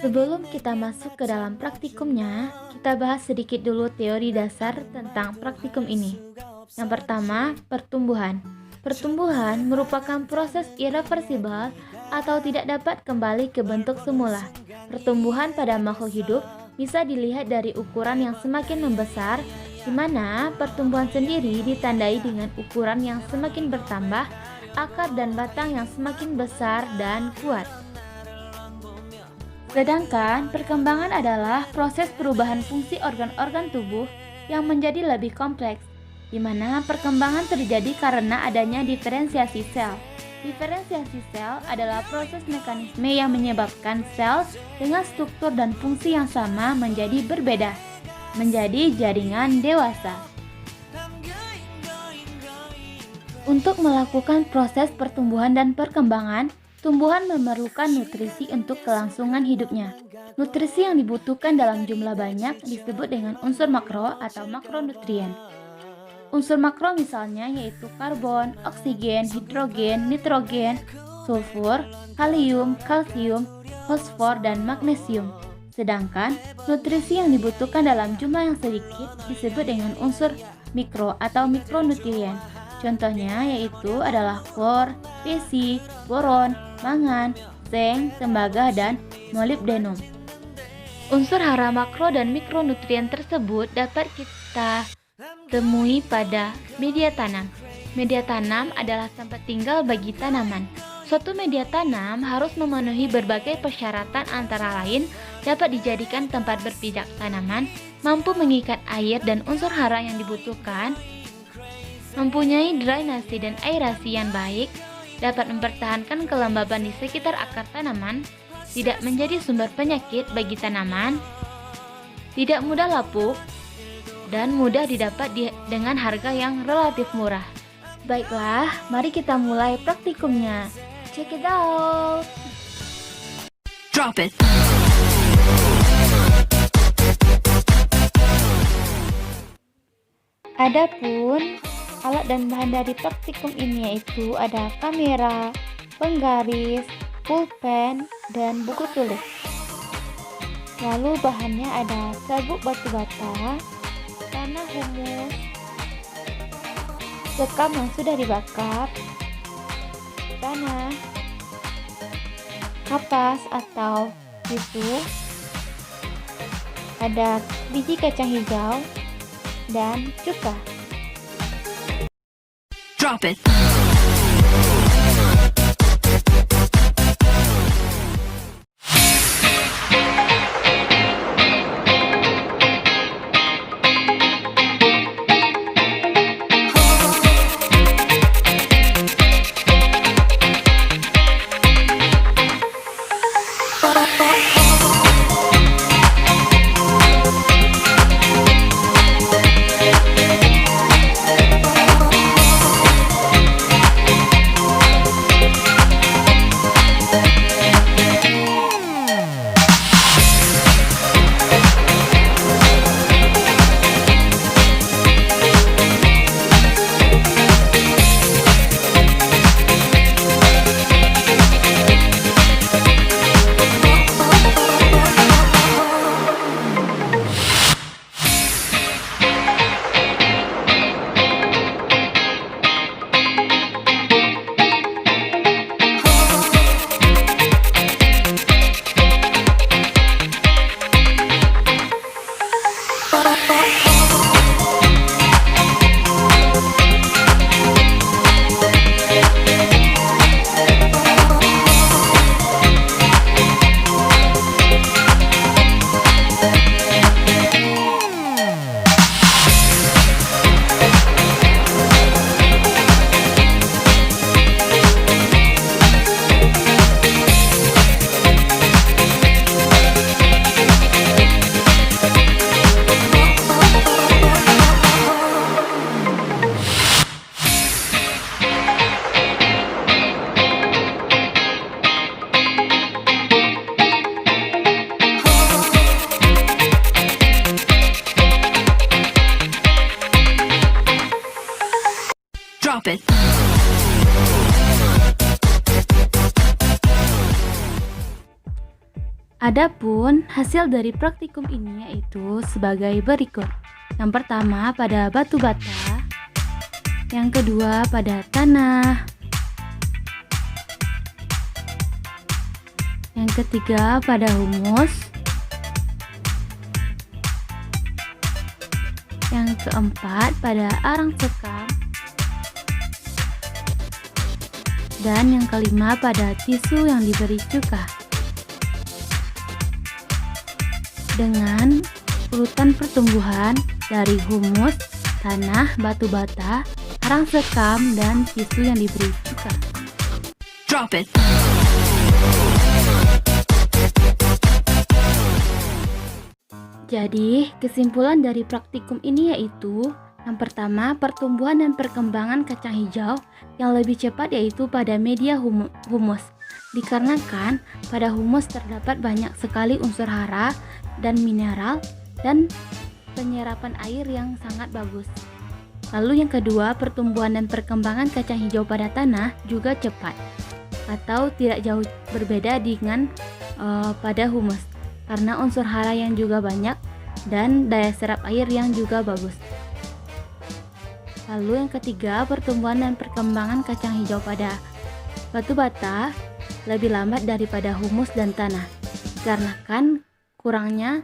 Sebelum kita masuk ke dalam praktikumnya, kita bahas sedikit dulu teori dasar tentang praktikum ini. Yang pertama, pertumbuhan. Pertumbuhan merupakan proses irreversibel atau tidak dapat kembali ke bentuk semula. Pertumbuhan pada makhluk hidup bisa dilihat dari ukuran yang semakin membesar, di mana pertumbuhan sendiri ditandai dengan ukuran yang semakin bertambah, akar dan batang yang semakin besar dan kuat. Sedangkan perkembangan adalah proses perubahan fungsi organ-organ tubuh yang menjadi lebih kompleks, di mana perkembangan terjadi karena adanya diferensiasi sel. Diferensiasi sel adalah proses mekanisme yang menyebabkan sel dengan struktur dan fungsi yang sama menjadi berbeda, menjadi jaringan dewasa. Untuk melakukan proses pertumbuhan dan perkembangan, tumbuhan memerlukan nutrisi untuk kelangsungan hidupnya. Nutrisi yang dibutuhkan dalam jumlah banyak disebut dengan unsur makro atau makronutrien. Unsur makro misalnya yaitu karbon, oksigen, hidrogen, nitrogen, sulfur, kalium, kalsium, fosfor, dan magnesium. Sedangkan nutrisi yang dibutuhkan dalam jumlah yang sedikit disebut dengan unsur mikro atau mikronutrien. Contohnya yaitu adalah klor, besi, boron, mangan, zinc, tembaga, dan molibdenum. Unsur hara makro dan mikronutrien tersebut dapat kita temui pada media tanam. Media tanam adalah tempat tinggal bagi tanaman. Suatu media tanam harus memenuhi berbagai persyaratan, antara lain dapat dijadikan tempat berpijak tanaman, mampu mengikat air dan unsur hara yang dibutuhkan, mempunyai drainasi dan aerasi yang baik, dapat mempertahankan kelembaban di sekitar akar tanaman, tidak menjadi sumber penyakit bagi tanaman, tidak mudah lapuk, dan mudah didapat dengan harga yang relatif murah. Baiklah, mari kita mulai praktikumnya. Check it out! Drop it! Adapun alat dan bahan dari praktikum ini yaitu ada kamera, penggaris, pulpen, dan buku tulis. Lalu bahannya ada serbuk batu bata, tanah humus, sekam yang sudah dibakar, tanah, kapas atau tisu, ada biji kacang hijau, dan cuka. Drop it! Drop it! Adapun hasil dari praktikum ini yaitu sebagai berikut. Yang pertama pada batu bata, yang kedua pada tanah, yang ketiga pada humus, yang keempat pada arang sekam, dan yang kelima pada tisu yang diberi cuka. Dengan urutan pertumbuhan dari humus, tanah, batu bata, arang sekam, dan tisu yang diberi cuka. Drop it. Jadi, kesimpulan dari praktikum ini yaitu yang pertama, pertumbuhan dan perkembangan kacang hijau yang lebih cepat yaitu pada media humus. Dikarenakan pada humus terdapat banyak sekali unsur hara dan mineral dan penyerapan air yang sangat bagus. Lalu yang kedua, pertumbuhan dan perkembangan kacang hijau pada tanah juga cepat atau tidak jauh berbeda dengan pada humus karena unsur hara yang juga banyak dan daya serap air yang juga bagus. Lalu yang ketiga, pertumbuhan dan perkembangan kacang hijau pada batu bata lebih lambat daripada humus dan tanah dikarenakan kurangnya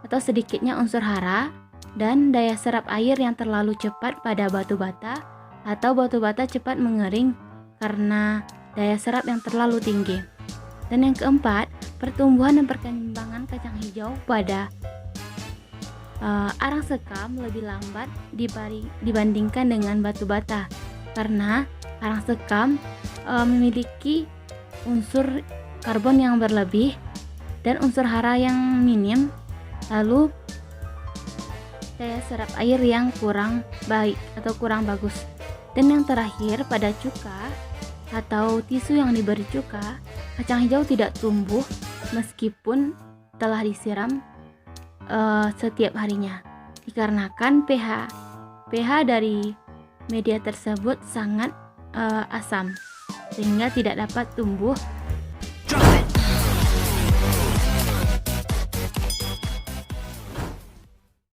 atau sedikitnya unsur hara dan daya serap air yang terlalu cepat pada batu bata atau batu bata cepat mengering karena daya serap yang terlalu tinggi. Dan yang keempat, pertumbuhan dan perkembangan kacang hijau pada arang sekam lebih lambat dibandingkan dengan batu bata karena arang sekam memiliki unsur karbon yang berlebih dan unsur hara yang minim, lalu daya serap air yang kurang baik atau kurang bagus. Dan yang terakhir pada cuka atau tisu yang diberi cuka, kacang hijau tidak tumbuh meskipun telah disiram setiap harinya dikarenakan pH dari media tersebut sangat asam sehingga tidak dapat tumbuh